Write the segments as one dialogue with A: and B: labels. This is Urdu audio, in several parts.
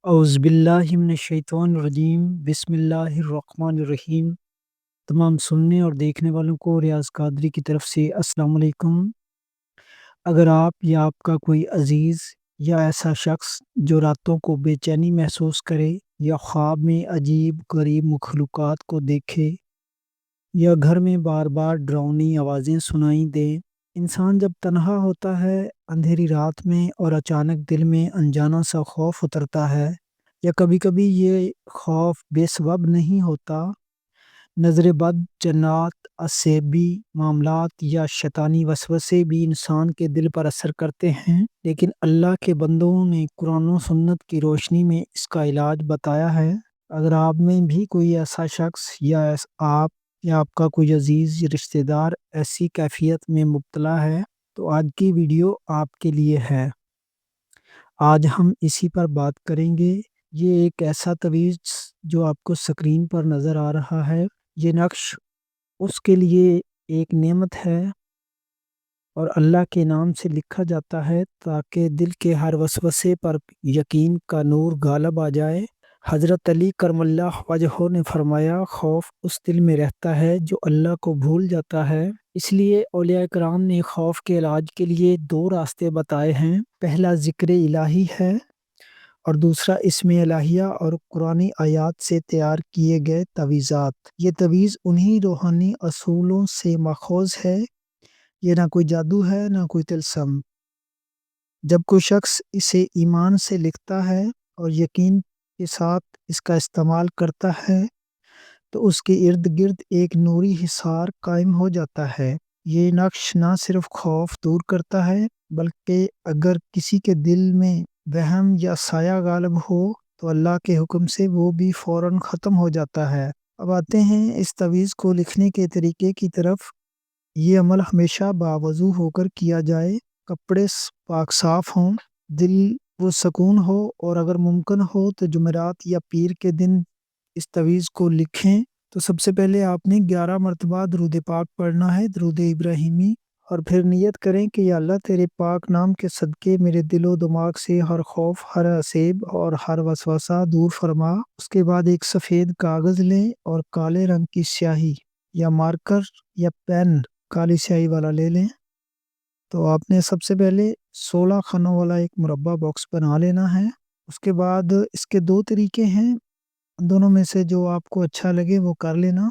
A: اعوذ باللہ من الشیطان الرجیم بسم اللہ الرحمن الرحیم۔ تمام سننے اور دیکھنے والوں کو ریاض قادری کی طرف سے السلام علیکم۔ اگر آپ یا آپ کا کوئی عزیز یا ایسا شخص جو راتوں کو بے چینی محسوس کرے یا خواب میں عجیب غریب مخلوقات کو دیکھے یا گھر میں بار بار ڈراؤنی آوازیں سنائی دیں، انسان جب تنہا ہوتا ہے اندھیری رات میں اور اچانک دل میں انجانا سا خوف اترتا ہے، یا کبھی کبھی یہ خوف بے سبب نہیں ہوتا، نظر بد، جنات، اسیبی معاملات یا شیطانی وسوسے بھی انسان کے دل پر اثر کرتے ہیں، لیکن اللہ کے بندوں نے قرآن و سنت کی روشنی میں اس کا علاج بتایا ہے۔ اگر آپ میں بھی کوئی ایسا شخص آپ یا آپ کا کوئی عزیز رشتہ دار ایسی کیفیت میں مبتلا ہے تو آج کی ویڈیو آپ کے لیے ہے۔ آج ہم اسی پر بات کریں گے۔ یہ ایک ایسا تعویذ جو آپ کو سکرین پر نظر آ رہا ہے، یہ نقش اس کے لیے ایک نعمت ہے اور اللہ کے نام سے لکھا جاتا ہے تاکہ دل کے ہر وسوسے پر یقین کا نور غالب آ جائے۔ حضرت علی کرم اللہ وجہہ نے فرمایا، خوف اس دل میں رہتا ہے جو اللہ کو بھول جاتا ہے۔ اس لیے اولیاء کرام نے خوف کے علاج کے لیے دو راستے بتائے ہیں۔ پہلا ذکر الہی ہے اور دوسرا اسم الہیہ اور قرآنی آیات سے تیار کیے گئے تعویذات۔ یہ تعویذ انہی روحانی اصولوں سے ماخوذ ہے۔ یہ نہ کوئی جادو ہے نہ کوئی طلسم۔ جب کوئی شخص اسے ایمان سے لکھتا ہے اور یقین کے ساتھ اس کا استعمال کرتا ہے تو اس کے ارد گرد ایک نوری حصار قائم ہو جاتا ہے۔ یہ نقش نہ صرف خوف دور کرتا ہے بلکہ اگر کسی کے دل میں وہم یا سایہ غالب ہو تو اللہ کے حکم سے وہ بھی فوراً ختم ہو جاتا ہے۔ اب آتے ہیں اس تعویذ کو لکھنے کے طریقے کی طرف۔ یہ عمل ہمیشہ باوضو ہو کر کیا جائے، کپڑے پاک صاف ہوں، دل و سکون ہو، اور اگر ممکن ہو تو جمعرات یا پیر کے دن اس تعویذ کو لکھیں۔ تو سب سے پہلے آپ نے 11 مرتبہ درود پاک پڑھنا ہے، درود ابراہیمی، اور پھر نیت کریں کہ یا اللہ تیرے پاک نام کے صدقے میرے دل و دماغ سے ہر خوف، ہر عصیب اور ہر وسوسہ دور فرما۔ اس کے بعد ایک سفید کاغذ لیں اور کالے رنگ کی سیاہی یا مارکر یا پین کالی سیاہی والا لے لیں۔ تو آپ نے سب سے پہلے 16 خانوں والا ایک مربع باکس بنا لینا ہے۔ اس کے بعد اس کے دو طریقے ہیں، دونوں میں سے جو آپ کو اچھا لگے وہ کر لینا۔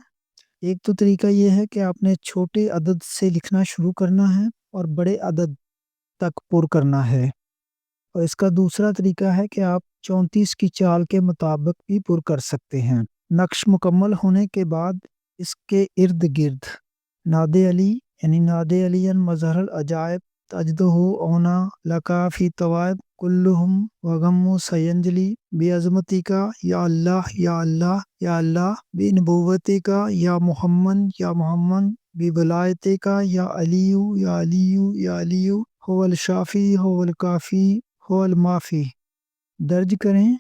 A: ایک تو طریقہ یہ ہے کہ آپ نے چھوٹے عدد سے لکھنا شروع کرنا ہے اور بڑے عدد تک پر کرنا ہے، اور اس کا دوسرا طریقہ ہے کہ آپ 34 کی چال کے مطابق بھی پر کر سکتے ہیں۔ نقش مکمل ہونے کے بعد اس کے ارد گرد ناد علی یعنی ناد علی مظہر العجائب تجدہ اونا لکا فی طوائب کلہم وغم سینجلی بی عظمتی کا یا اللہ یا اللہ یا اللہ، بی نبوتی کا یا محمد بی ولایتے کا یا علیو یا علیو یا علیو، ہو الشافی ہو الکافی ہو المافی درج کریں۔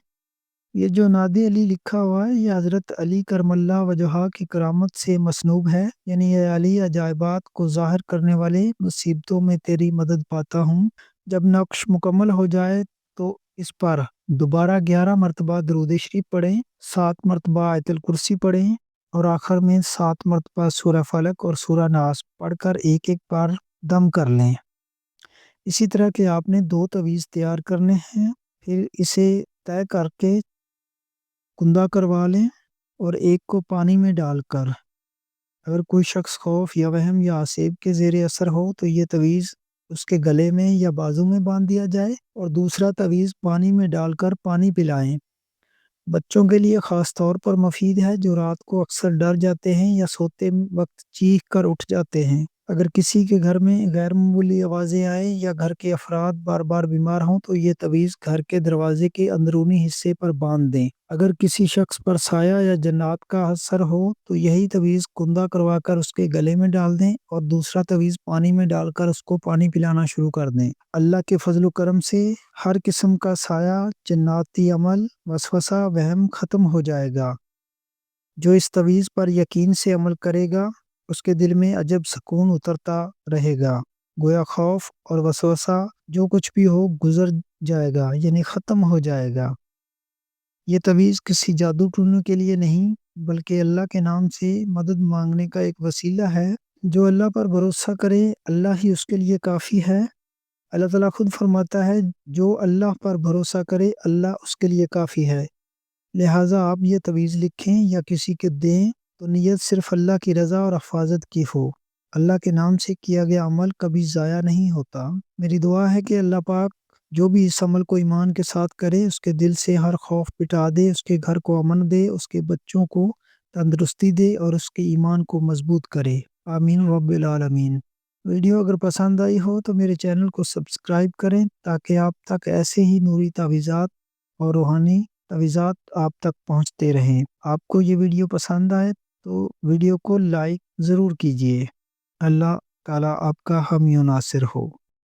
A: یہ جو ناد علی لکھا ہوا ہے یہ حضرت علی کرم اللہ وجہہ کی کرامت سے مسنوب ہے، یعنی اے علی عجائبات کو ظاہر کرنے والے، مصیبتوں میں تیری مدد پاتا ہوں۔ جب نقش مکمل ہو جائے تو اس پر دوبارہ 11 مرتبہ درود شریف پڑھیں، 7 مرتبہ آیت الکرسی پڑھیں اور آخر میں 7 مرتبہ سورہ فلق اور سورہ ناس پڑھ کر ایک ایک بار دم کر لیں۔ اسی طرح کہ آپ نے 2 تعویذ تیار کرنے ہیں، پھر اسے طے کر کے کندہ کروا لیں اور ایک کو پانی میں ڈال کر، اگر کوئی شخص خوف یا وہم یا عصیب کے زیر اثر ہو تو یہ تعویذ اس کے گلے میں یا بازو میں باندھ دیا جائے اور دوسرا تعویذ پانی میں ڈال کر پانی پلائیں۔ بچوں کے لیے خاص طور پر مفید ہے جو رات کو اکثر ڈر جاتے ہیں یا سوتے وقت چیخ کر اٹھ جاتے ہیں۔ اگر کسی کے گھر میں غیر معمولی آوازیں آئیں یا گھر کے افراد بار بار بیمار ہوں تو یہ تعویذ گھر کے دروازے کے اندرونی حصے پر باندھ دیں۔ اگر کسی شخص پر سایہ یا جنات کا اثر ہو تو یہی تعویذ کندہ کروا کر اس کے گلے میں ڈال دیں اور دوسرا تعویذ پانی میں ڈال کر اس کو پانی پلانا شروع کر دیں۔ اللہ کے فضل و کرم سے ہر قسم کا سایہ، جناتی عمل، وسوسہ، وہم ختم ہو جائے گا۔ جو اس تعویذ پر یقین سے عمل کرے گا اس کے دل میں عجب سکون اترتا رہے گا، گویا خوف اور وسوسہ جو کچھ بھی ہو گزر جائے گا، یعنی ختم ہو جائے گا۔ یہ تعویذ کسی جادو ٹونے کے لیے نہیں بلکہ اللہ کے نام سے مدد مانگنے کا ایک وسیلہ ہے۔ جو اللہ پر بھروسہ کرے اللہ ہی اس کے لیے کافی ہے۔ اللہ تعالیٰ خود فرماتا ہے جو اللہ پر بھروسہ کرے اللہ اس کے لیے کافی ہے۔ لہٰذا آپ یہ تعویذ لکھیں یا کسی کے دیں تو نیت صرف اللہ کی رضا اور حفاظت کی ہو۔ اللہ کے نام سے کیا گیا عمل کبھی ضائع نہیں ہوتا۔ میری دعا ہے کہ اللہ پاک جو بھی اس عمل کو ایمان کے ساتھ کرے اس کے دل سے ہر خوف مٹا دے، اس کے گھر کو امن دے، اس کے بچوں کو تندرستی دے اور اس کے ایمان کو مضبوط کرے۔ آمین رب العالمین۔ ویڈیو اگر پسند آئی ہو تو میرے چینل کو سبسکرائب کریں تاکہ آپ تک ایسے ہی نوری تعویذات اور روحانی تعویذات آپ تک پہنچتے رہیں۔ آپ کو یہ ویڈیو پسند آئے تو ویڈیو کو لائک ضرور کیجیے۔ اللہ تعالیٰ آپ کا حامی و ناصر ہو۔